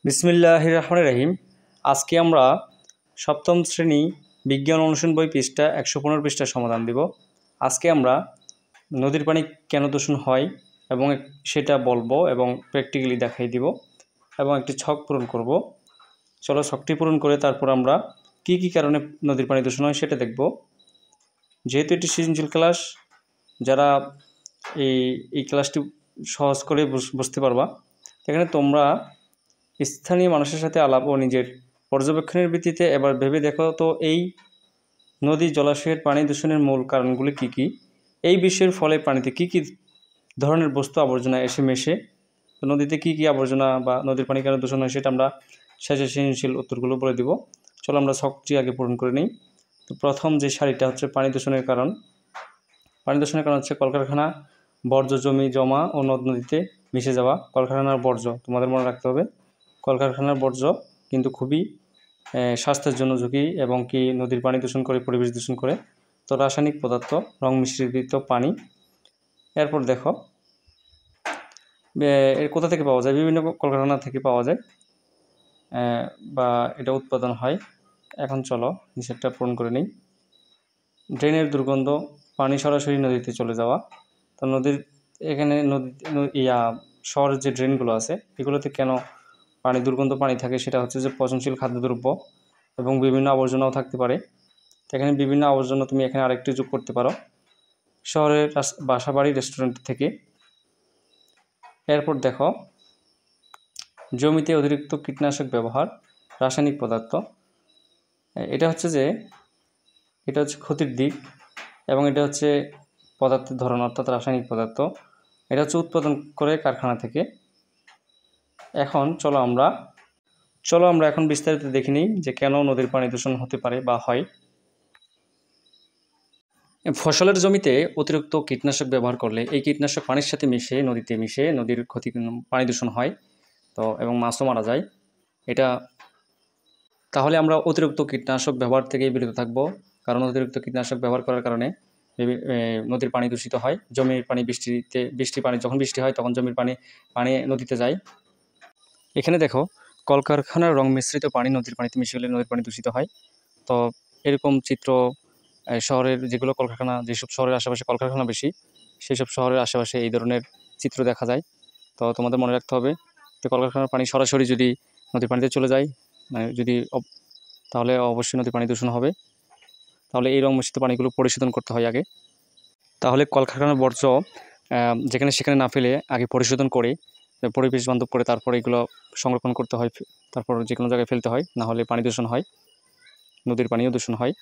বিসমিল্লাহির রহমানির রহিম। আজকে আমরা সপ্তম শ্রেণী বিজ্ঞান অনুশীলন বই পৃষ্ঠা 115 পৃষ্ঠার সমাধান দিব। আজকে আমরা নদীর পানি কেন দূষণ হয় এবং সেটা বলবো এবং প্র্যাকটিক্যালি দেখাই দিব এবং একটি ছক পূরণ করব। চলো ছকটি পূরণ করে তারপর আমরা কি কি কারণে নদীর পানি দূষণ হয় সেটা দেখব। যেহেতু এটি সৃজনশীল ক্লাস, যারা এই ক্লাসটি সহজ করে বুঝতে পারবা, এখানে তোমরা স্থানীয় মানুষের সাথে আলাপ ও নিজের পর্যবেক্ষণের ভিত্তিতে এবার ভেবে দেখো তো এই নদী জলাশয়ের পানি দূষণের মূল কারণগুলি কি কি, এই বিষয়ের ফলে পানিতে কি কি ধরনের বস্তু আবর্জনা এসে মেশে, তো নদীতে কি কি আবর্জনা বা নদীর পানি কেন দূষণ হয় সেটা আমরা শেষে সৃজনশীল উত্তরগুলো বলে দিব। চলো আমরা ছকটি আগে পূরণ করে নিই। তো প্রথম যে সারিটা হচ্ছে পানি দূষণের কারণ। পানি দূষণের কারণ হচ্ছে কলকারখানা, বর্জ্য জমি জমা ও নদ নদীতে মিশে যাওয়া। কলকারখানার বর্জ্য তোমাদের মনে রাখতে হবে, কলকারখানার বর্জ্য কিন্তু খুবই স্বাস্থ্যের জন্য ঝুঁকি এবং কি নদীর পানি দূষণ করে, পরিবেশ দূষণ করে। তো রাসায়নিক পদার্থ, রং মিশ্রিত পানি। এরপর দেখো এর কোথা থেকে পাওয়া যায়, বিভিন্ন কলকারখানা থেকে পাওয়া যায় বা এটা উৎপাদন হয়। এখন চলো নিষেধটা পূরণ করে নিই। ড্রেনের দুর্গন্ধ, পানি সরাসরি নদীতে চলে যাওয়া। তো নদীর এখানে শহরের যে ড্রেনগুলো আছে এগুলোতে কেন দুর্গন্ধ পানি থাকে, সেটা হচ্ছে যে পচনশীল খাদ্যদ্রব্য এবং বিভিন্ন আবর্জনাও থাকতে পারে। এখানে বিভিন্ন আবর্জনা তুমি এখানে আরেকটি যোগ করতে পারো, শহরের বাসাবাড়ি, রেস্টুরেন্ট থেকে। এরপর দেখো জমিতে অতিরিক্ত কীটনাশক ব্যবহার, রাসায়নিক পদার্থ। এটা হচ্ছে ক্ষতির দিক এবং এটা হচ্ছে পদার্থের ধরন, অর্থাৎ রাসায়নিক পদার্থ। এটা হচ্ছে উৎপাদন করে কারখানা থেকে। এখন চলো আমরা এখন বিস্তারিত দেখে নিই যে কেন নদীর পানি দূষণ হতে পারে বা হয়। ফসলের জমিতে অতিরিক্ত কীটনাশক ব্যবহার করলে এই কীটনাশক পানির সাথে নদীতে মিশে নদীর পানি দূষণ হয়, তো এবং মাছও মারা যায়। তাহলে আমরা অতিরিক্ত কীটনাশক ব্যবহার থেকে বিরত থাকব, কারণ অতিরিক্ত কীটনাশক ব্যবহার করার কারণে নদীর পানি দূষিত হয়। জমির পানি যখন বৃষ্টি হয় তখন জমির পানি নদীতে যায়। এখানে দেখো কলকারখানার রং মিশ্রিত পানি নদীর পানিতে মিশে গেলে নদীর পানি দূষিত হয়। তো এরকম চিত্র শহরের যেসব শহরের আশেপাশে কলকারখানা বেশি, সেই সব শহরের আশেপাশে এই ধরনের চিত্র দেখা যায়। তো তোমাদের মনে রাখতে হবে যে কলকারখানার পানি সরাসরি যদি নদীর পানিতে চলে যায়, তাহলে অবশ্যই নদীর পানি দূষণ হবে। তাহলে এই রং মিশ্রিত পানিগুলো পরিশোধন করতে হয় আগে। তাহলে কলকারখানার বর্জ্য যেখানে সেখানে না ফেলে আগে পরিশোধন করে, পরিবেশ বান্ধব করে, তারপর এগুলো সংরক্ষণ করতে হয়, তারপর যে কোনো জায়গায় ফেলতে হয়, না হলে পানি দূষণ হয়, নদীর পানিও দূষণ হয়।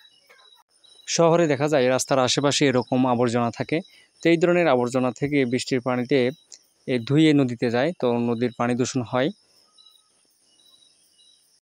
শহরে দেখা যায় রাস্তার আশেপাশে এরকম আবর্জনা থাকে, তো এই ধরনের আবর্জনা থেকে বৃষ্টির পানিতে ধুয়ে নদীতে যায়, তো নদীর পানি দূষণ হয়।